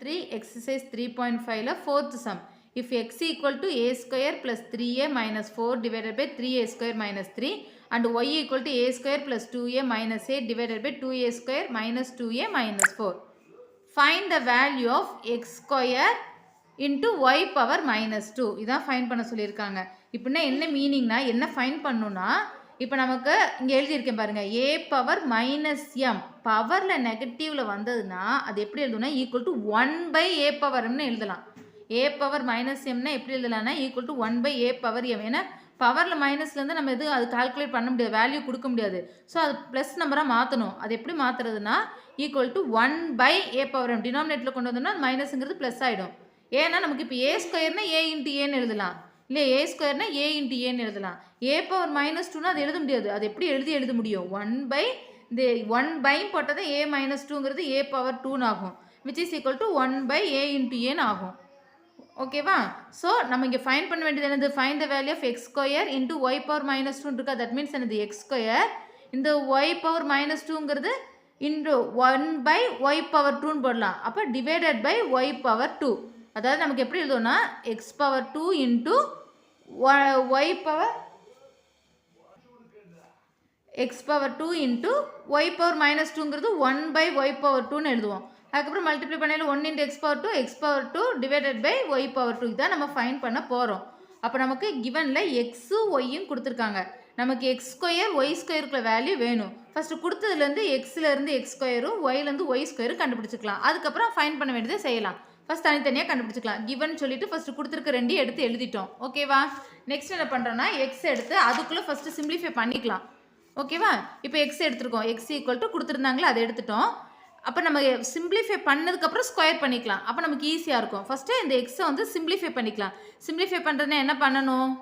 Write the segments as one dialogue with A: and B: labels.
A: 3 exercise 3.5 fourth sum. If x equal to a square plus 3a minus 4 divided by 3a square minus 3 and y equal to a square plus 2a minus 8 divided by 2a square minus 2a minus 4. Find the value of x square into y power minus 2. இதான் find பண்ண சொல்லியிருக்காங்க. இப்படின்னா என்ன மீனிங்னா என்ன find பண்ணணும்னா இப்போ நமக்கு இங்கே எழுதியிருக்கேன் பாருங்கள், ஏ பவர் மைனஸ் எம் பவரில் நெகட்டிவில் வந்ததுன்னா அது எப்படி எழுதணும்னா ஈக்குவல் டு 1 ஏ பவர் எம்னு எழுதலாம். ஏ பவர் மைனஸ் எம்னா எப்படி எழுதலாம்னா equal to 1 a power m. ஏன்னா பவரில் மைனஸ்லேருந்து நம்ம எதுவும் அது கால்குலேட் பண்ண முடியாது, வேல்யூ கொடுக்க முடியாது. ஸோ அது ப்ளஸ் நம்பராக மாற்றணும். அது எப்படி மாற்றுறதுனா equal to 1 a power m டினாமினேட்டில் கொண்டு வந்தோம்னா மைனஸுங்கிறது ப்ளஸ் ஆகிடும். ஏன்னா நமக்கு இப்போ ஏ ஸ்கொயர்னா ஏ இன்ட்டு ஏன்னு எழுதலாம், இல்லை ஏ ஸ்கொயர்னா ஏ இன்ட்டு ஏன்னு எழுதலாம். ஏ பவர் மைனஸ் 2னா அது எழுத முடியாது. அது எப்படி எழுத முடியும்? 1 போட்டால் தான் ஏ மைனஸ் 2ங்கிறது ஏ பவர் 2ன்னு ஆகும், which is equal to 1 A into ஏன்னு ஆகும். ஓகேவா? ஸோ நம்ம இங்கே ஃபைண்ட் பண்ண வேண்டியது என்னது? Find the value of x square into y power minus 2 இருக்கா. தட் மீன்ஸ் என்னது? எக்ஸ் ஸ்கொயர் இந்த ஒய் பவர் மைனஸ் 2ங்கிறது இன்ட்டு 1 ஒய் பவர் 2ன்னு போடலாம். அப்போ டிவைடட் பை ஒய் பவர் 2. அதாவது நமக்கு எப்படி எழுதுவோம்னா x power 2 into y power x power 2 into y power minus 2ங்கிறது 1 ஒய் பவர் 2ன்னு எழுதுவோம். அதுக்கப்புறம் மல்டிப்ளை பண்ணாலும் 1 into x power 2 divided by y power 2 இதான் நம்ம ஃபைண்ட் பண்ண போகிறோம். அப்போ நமக்கு கிவனில் எக்ஸும் ஒய்யும் கொடுத்துருக்காங்க. நமக்கு எக்ஸ் ஸ்கொயர் ஒய் ஸ்கொயருக்குள்ள வேல்யூ வேணும். ஃபஸ்ட்டு கொடுத்ததுலேருந்து எக்ஸ்லேருந்து எக்ஸ் ஸ்கொயரும் ஒய்லேருந்து ஒய் ஸ்கொயரும் கண்டுபிடிச்சிக்கலாம். அதுக்கப்புறம் ஃபைண்ட் பண்ண வேண்டியதை செய்யலாம். ஃபஸ்ட் தனித்தனியாக கண்டுபிடிச்சிக்கலாம். கிவன் சொல்லிட்டு ஃபஸ்ட்டு கொடுத்துருக்க ரெண்டையும் எடுத்து எழுதிட்டோம். ஓகேவா? நெக்ஸ்ட் என்ன பண்ணுறோன்னா எக்ஸ் எடுத்து அதுக்குள்ளே ஃபஸ்ட்டு சிம்பிளிஃபை பண்ணிக்கலாம். ஓகேவா? இப்போ எக்ஸ் எடுத்துருக்கோம். எக்ஸ் ஈக்குவல் டு கொடுத்துருந்தாங்களே அதை எடுத்துட்டோம். அப்போ நம்ம சிம்பிளிஃபை பண்ணதுக்கப்புறம் ஸ்கொயர் பண்ணிக்கலாம். அப்போ நமக்கு ஈஸியாக இருக்கும். ஃபஸ்ட்டு இந்த எக்ஸை வந்து சிம்பிளிஃபை பண்ணிக்கலாம். சிம்பிளிஃபை பண்ணுறதுனா என்ன பண்ணணும்?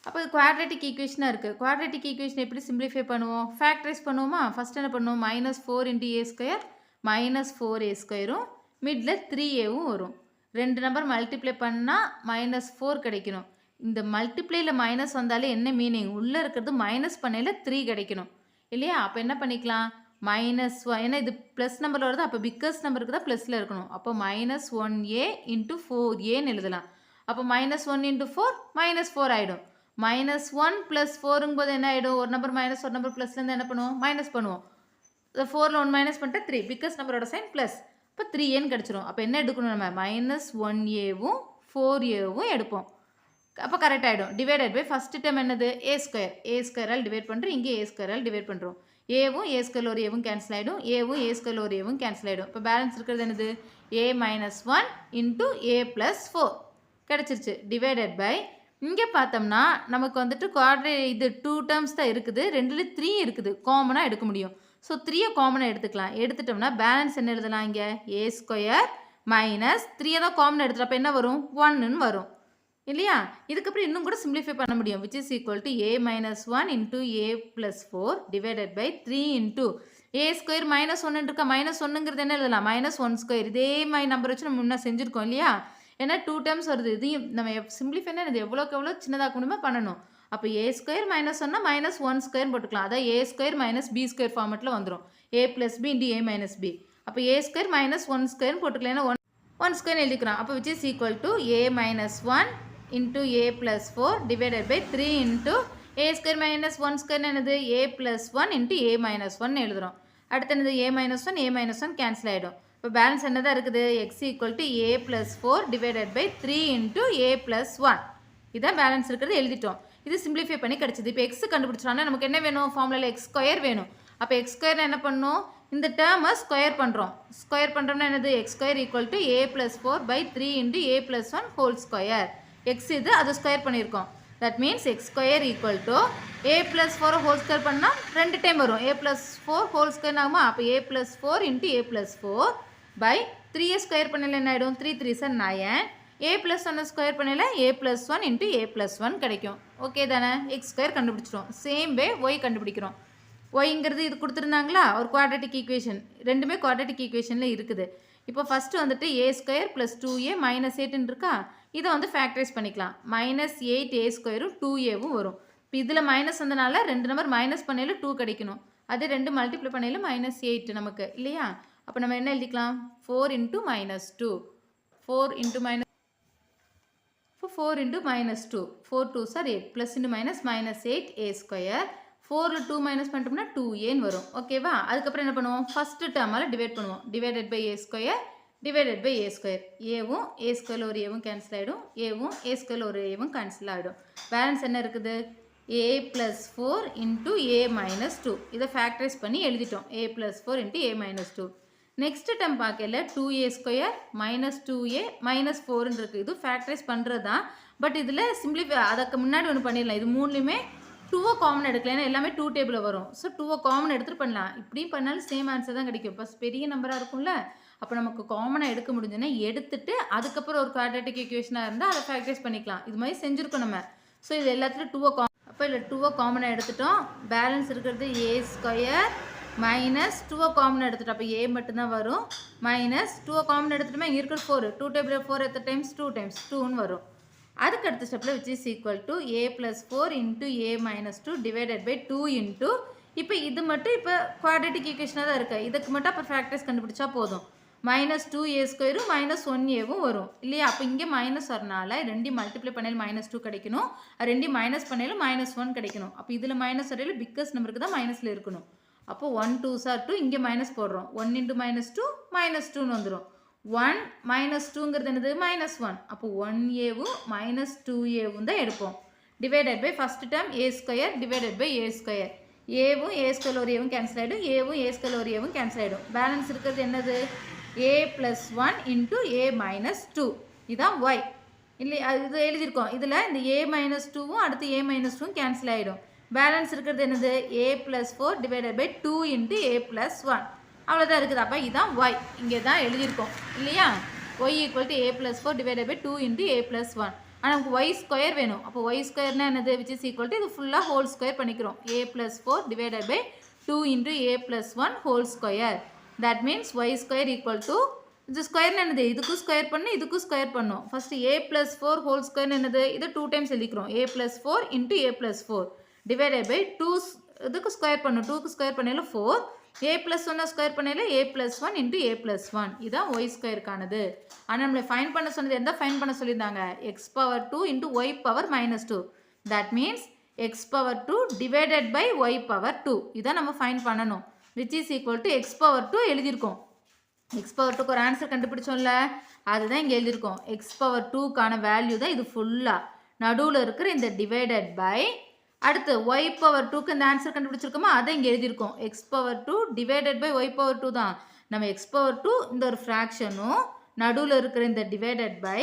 A: அப்போ குவாட்ரேட்டிக் ஈக்குவேஷனாக இருக்குது. குவாட்ரேட்டிக் ஈக்குவேஷன் எப்படி சிம்பிளிஃபை பண்ணுவோம்? ஃபேக்டரைஸ் பண்ணுவோமா? ஃபஸ்ட் என்ன பண்ணுவோம்? -4 into a square -4 A ஸ்கொயரும் middle 3ஏவும் வரும். ரெண்டு நம்பர் மல்டிப்ளை பண்ணால் -4 கிடைக்கணும். இந்த மல்டிப்ளையில் மைனஸ் வந்தாலே என்ன மீனிங்? உள்ளே இருக்கிறது மைனஸ் பண்ணையில் 3 கிடைக்கணும் இல்லையா? அப்போ என்ன பண்ணிக்கலாம்? -1 ஏன்னா இது ப்ளஸ் நம்பரில் வருது. அப்போ பிக்கஸ்ட் நம்பருக்கு தான் ப்ளஸில் இருக்கணும். அப்போ -1a இன்ட்டு 4ஏன்னு எழுதலாம். அப்போ -1 இன்ட்டு 4 -4 ஆகிடும். -1 + 4ங்கும் போது என்ன ஆகிடும்? ஒரு நம்பர் மைனஸ் ஒரு நம்பர் ப்ளஸ்லேருந்து என்ன பண்ணுவோம்? மைனஸ் பண்ணுவோம். 4ல் 1 மைனஸ் பண்ணிட்டா 3. பிக்கஸ்ட் நம்பரோட சைன் ப்ளஸ். இப்போ 3ஏன்னு கிடச்சிரும். அப்போ என்ன எடுக்கணும்? நம்ம -1aவும் 4aவும் எடுப்போம். அப்போ கரெக்ட் ஆகிடும். டிவைடட் பை ஃபஸ்ட்டு டைம் என்னது? ஏ ஸ்கொயரால் டிவைட் பண்ணுறோம். இங்கே ஏ ஸ்கொயரால் டிவைட் பண்ணுறோம். ஏவும் ஏ ஸ்கொயர் ஒரு ஏவும் கேன்சல் ஆகிடும். ஏவும் ஏ ஸ்கொயர் ஒரு ஏவும் கேன்சல் ஆகிடும். இப்போ பேலன்ஸ் இருக்கிறது என்னது? a - 1 இன்ட்டு a + 4 கிடச்சிருச்சு. டிவைடட் பை இங்கே பார்த்தோம்னா நமக்கு வந்துட்டு இது 2 டேர்ம்ஸ் தான் இருக்குது. 2ல் 3 இருக்குது. காமனாக எடுக்க முடியும். ஸோ 3யை காமனாக எடுத்துக்கலாம். எடுத்துட்டோம்னா பேலன்ஸ் என்ன எழுதலாம்? இங்கே ஏ ஸ்கொயர் மைனஸ் 3யை தான் காமனாக எடுத்துட்டோம். அப்போ என்ன வரும்? 1ன்னு வரும் இல்லையா? இதுக்கப்புறம் இன்னும் கூட சிம்பிளிஃபை பண்ண முடியும். Which is equal to a - 1 into a + 4 divided by 3 into a square -1 இருக்கா? -1ங்கிறது என்ன எழுதலாம்? -1² இதே மாதிரி நம்பர் வச்சு நம்ம முன்னே செஞ்சுருக்கோம் இல்லையா? ஏன்னா 2 டைம்ஸ் வருது. இதையும் நம்ம சிம்பிளிஃபைனா இது எவ்வளோக்கு எவ்வளோ சின்னதாக முடியுமோ பண்ணணும். அப்போ a² -1னா -1² போட்டுக்கலாம். அதான் a² - b² ஃபார்மெட்டில் வந்துடும். a + b into a - b. அப்போ a² -1² போட்டுக்கலாம். ஏன்னா 1² எழுதிக்கலாம். அப்போ which is equal to a - 1 into a + 4 divided by 3 into a² - 1² என்னது? a + 1 இன்ட்டு a - 1 எழுதுகிறோம். அடுத்து என்னது? a - 1 a - 1 கேன்சல் ஆகிடும். இப்போ பேலன்ஸ் என்ன தான் இருக்குது? x equal to a + 4 divided by 3 into a + 1 இதான் பேலன்ஸ் இருக்கிறது எழுதிட்டோம். இது சிம்பிளிஃபை பண்ணி கிடச்சிது. இப்போ எக்ஸ் கண்டுபிடிச்சிட்டோம்னா நமக்கு என்ன வேணும்? ஃபார்முலாவில் x² வேணும். அப்போ x² என்ன பண்ணணும்? இந்த டேர்மை ஸ்கொயர் பண்ணுறோம். ஸ்கொயர் பண்ணுறோம்னா என்னது? x² equal to a + 4 by 3 into a + 1 whole square. X இது அது ஸ்கொயர் பண்ணியிருக்கோம். That means x² equal to a + 4 whole square பண்ணால் 2 டைம் வரும். a + 4 ஹோல் ஸ்கொயர் ஆகுமா? அப்போ a + 4 into a + 4 by 3a square பண்ணல என்ன ஆகிடும்? 3 3 சார் 9. a + 1 ஸ்கொயர் பண்ணல a + 1 இன்ட்டு a + 1 கிடைக்கும். ஓகே தானே? x² கண்டுபிடிச்சிட்டோம். சேம் வே y கண்டுபிடிக்கிறோம். ஒய்ங்கிறது இது கொடுத்துருந்தாங்களா? ஒரு குவாட்ரேட்டிக் ஈக்குவேஷன். ரெண்டுமே குவாட்ரேட்டிக் ஈக்குவேஷனில் இருக்குது. இப்போ ஃபஸ்ட்டு வந்துட்டு a² + 2a - 8 இருக்கா? இதை வந்து ஃபேக்டரைஸ் பண்ணிக்கலாம். -8a² 2aவும் வரும். இப்போ இதில் மைனஸ் வந்தனால ரெண்டு நம்பர் மைனஸ் பண்ணையில் 2 கிடைக்கணும். அது 2 மல்டிப்ளை பண்ணையில் -8 நமக்கு இல்லையா? அப்போ நம்ம என்ன எழுதிக்கலாம் 4 into minus 2 4 into minus 4 into minus 2 4 2s are 8 plus into minus minus 8 a square 4 2 minus பண்ணிட்டோம்னா 2a வரும் ஓகேவா அதுக்கப்புறம் என்ன பண்ணுவோம் ஃபர்ஸ்ட் டேர்மால டிவைட் பண்ணுவோம் divided by a square divided by a square aவும் a square ஒரு aவும் கேன்சல் ஆகிடும் aவும் a square ஒரு aவும் கேன்சல் ஆகிடும் பேலன்ஸ் என்ன இருக்குது a plus 4 into a minus 2 இதை ஃபேக்டரைஸ் பண்ணி எழுதிட்டோம் a plus 4 into a minus 2 next term பார்க்கல 2a square minus 2a minus 4 இருக்குது இது ஃபேக்டரைஸ் பண்ணுறது தான் பட் இதில் சிம்பிளிஃபை அதுக்கு முன்னாடி ஒன்று பண்ணிடலாம் இது மூணுலேயுமே 2 காமன் எடுக்கலாம் ஏன்னா எல்லாமே 2 டேபிளில் வரும் ஸோ 2 காமன் எடுத்துகிட்டு பண்ணலாம் இப்படி பண்ணாலும் சேம் ஆன்சர் தான் கிடைக்கும் ஃபஸ்ட் பெரிய நம்பராக இருக்கும்ல அப்போ நமக்கு காமனாக எடுக்க முடிஞ்சுன்னா எடுத்துட்டு அதுக்கப்புறம் ஒரு குவாட்ரேட்டிக் ஈக்குவேஷனாக இருந்தால் அதை ஃபேக்டரைஸ் பண்ணிக்கலாம் இது மாதிரி செஞ்சுருக்கோம் நம்ம ஸோ இது எல்லாத்துலையும் 2 அப்போ இல்லை 2 காமனாக எடுத்துட்டோம் பேலன்ஸ் இருக்கிறது a ஸ்கொயர் மைனஸ் 2 காமன் எடுத்துட்டோம் அப்போ a மட்டும்தான் வரும் மைனஸ் 2 காமன் எடுத்துட்டோமே இங்கே இருக்கிற 4 2 டேபிள் 4 எத்தனை டைம்ஸ் 2 டைம்ஸ் 2ன்னு வரும் அதுக்கு அடுத்த ஸ்டெப்பில் which is equal to a plus 4 into a minus 2 divided by 2 into இப்போ இது மட்டும் இப்போ குவாட்ரேட்டிக் ஈக்குவேஷனாக தான் இருக்குது இதுக்கு மட்டும் அப்போ ஃபேக்டர்ஸ் கண்டுபிடிச்சா போதும் மைனஸ் 2a ஸ்கொயரும் மைனஸ் 1aவும் வரும் இல்லையா அப்போ இங்கே மைனஸ் வரனால ரெண்டையும் மல்டிப்ளை பண்ணாலும் மைனஸ் 2 கிடைக்கணும் ரெண்டையும் மைனஸ் பண்ணாலும் மைனஸ் 1 கிடைக்கணும் அப்போ இதில் மைனஸ் வரையில் பிக்கஸ்ட் நம்பருக்கு தான் மைனஸில் இருக்கணும் அப்போ 1 2s are 2 இங்கே மைனஸ் போடுறோம் 1 into minus 2 minus 2ன்னு வந்துடும் 1 minus 2ங்கிறது என்னது minus 1 அப்போ 1aவும் minus 2aவும் தான் எடுப்போம் divided by first term a square divided by a square ஏவும் a ஸ்கொயர் ஒரு ஏவும் கேன்சல் ஆகிடும் ஏவும் a ஸ்கொயர் ஒரு ஏவும் கேன்சல் ஆகிடும் பேலன்ஸ் இருக்கிறது என்னது a plus 1 into a minus 2 இதுதான் y இல்லை இது எழுதியிருக்கோம் இதில் இந்த a மைனஸ் 2வும் அடுத்து a மைனஸ் 2வும் கேன்சல் ஆகிடும் பேலன்ஸ் இருக்கிறது என்னது a plus 4 divided by 2 into a plus 1 அவ்வளோதான் இருக்குது அப்போ இதுதான் y இங்கே தான் எழுதியிருக்கோம் இல்லையா y equal to a plus 4 divided by 2 into a plus 1 ஆனால் நமக்கு y ஸ்கொயர் வேணும் அப்போ y ஸ்கொயர்னா என்னது விச் இஸ் ஈக்குவல் டு இது ஃபுல்லாக ஹோல் ஸ்கொயர் பண்ணிக்கிறோம் a plus 4 divided by 2 into a plus 1 whole square that means y square equal to இது ஸ்கொயர்னு என்னது இதுக்கும் ஸ்கொயர் பண்ணணும் இதுக்கும் ஸ்கொயர் பண்ணணும் ஃபஸ்ட்டு a ப்ளஸ் 4 ஹோல் ஸ்கொயர்னு என்னது இது 2 டைம்ஸ் எழுதிக்கிறோம் a plus 4 into a plus 4 divided by 2 இதுக்கு ஸ்கொயர் பண்ணணும் 2க்கு ஸ்கொயர் பண்ணாலும் 4 a ப்ளஸ் 1 ஸ்கொயர் பண்ணாலும் a plus 1 into a plus 1 இதுதான் y ஸ்கொயருக்கானது ஆனால் நம்மளை ஃபைன் பண்ண சொன்னது எந்த ஃபைன் பண்ண சொல்லியிருந்தாங்க x power 2 into y power minus 2 that means x power 2 divided by y power 2 இதான் நம்ம ஃபைன் பண்ணணும் which is equal to x power 2 எழுதியிருக்கோம் x பவர் 2க்கு ஒரு ஆன்சர் கண்டுபிடிச்சோம்ல அதுதான் இங்கே எழுதியிருக்கோம் x பவர் 2க்கான வேல்யூ தான் இது ஃபுல்லாக நடுவில் இருக்கிற இந்த டிவைடட் பை அடுத்து y பவர் 2க்கு இந்த ஆன்சர் கண்டுபிடிச்சிருக்கோமா அதை இங்கே எழுதியிருக்கோம் x power 2 divided by y power 2 தான் நம்ம x பவர் 2 இந்த ஒரு ஃப்ராக்ஷனும் நடுவில் இருக்கிற இந்த டிவைடட் பை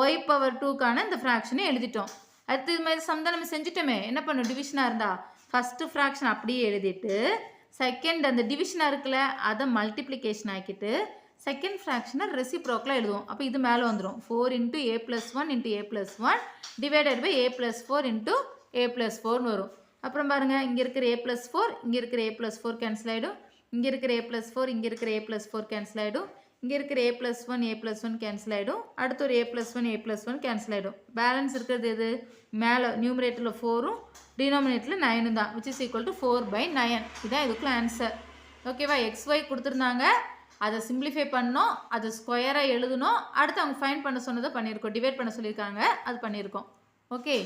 A: y பவர் 2க்கான இந்த ஃப்ராக்ஷனை எழுதிட்டோம் அடுத்து இது மாதிரி சம் தான் நம்ம செஞ்சுட்டோமே என்ன பண்ணும் டிவிஷனாக இருந்தால் ஃபஸ்ட்டு ஃப்ராக்ஷன் அப்படியே எழுதிட்டு செகண்ட் அந்த டிவிஷனாக இருக்குல்ல அதை மல்டிப்ளிகேஷன் ஆக்கிட்டு செகண்ட் ஃப்ராக்ஷனை ரெசிப்ரோக்கில் எழுதுவோம் அப்போ இது மேலே வந்துடும் 4 into a plus 1 into a plus 1 divided by a plus 4 into a plus 4 வரும் அப்புறம் பாருங்கள் இங்கே இருக்கிற a ப்ளஸ் 4 இங்கே இருக்கிற a ப்ளஸ் 4 கேன்சல் ஆகிடும் இங்கே இருக்கிற a ப்ளஸ் 4 இங்கே இருக்கிற a ப்ளஸ் 4 கேன்சல் ஆகிடும் இங்கே இருக்கிற a ப்ளஸ் 1 கேன்சல் ஆகிடும் அடுத்து ஒரு a ப்ளஸ் 1 கேன்சல் ஆகிடும் பேலன்ஸ் இருக்கிறது எது மேலே நியூமரேட்டரில் 4ம் டினாமினேட்டரில் 9 தான் விச் இஸ் ஈக்குவல் டு 4/9 இதான் இதுக்குள்ள ஆன்சர் ஓகேவா xy கொடுத்துருந்தாங்க அதை சிம்பிளிஃபை பண்ணோம் அதை ஸ்கொயராக எழுதணும் அடுத்து அவங்க ஃபைன் பண்ண சொன்னதை பண்ணியிருக்கோம் டிவைட் பண்ண சொல்லியிருக்காங்க அது பண்ணியிருக்கோம் ஓகே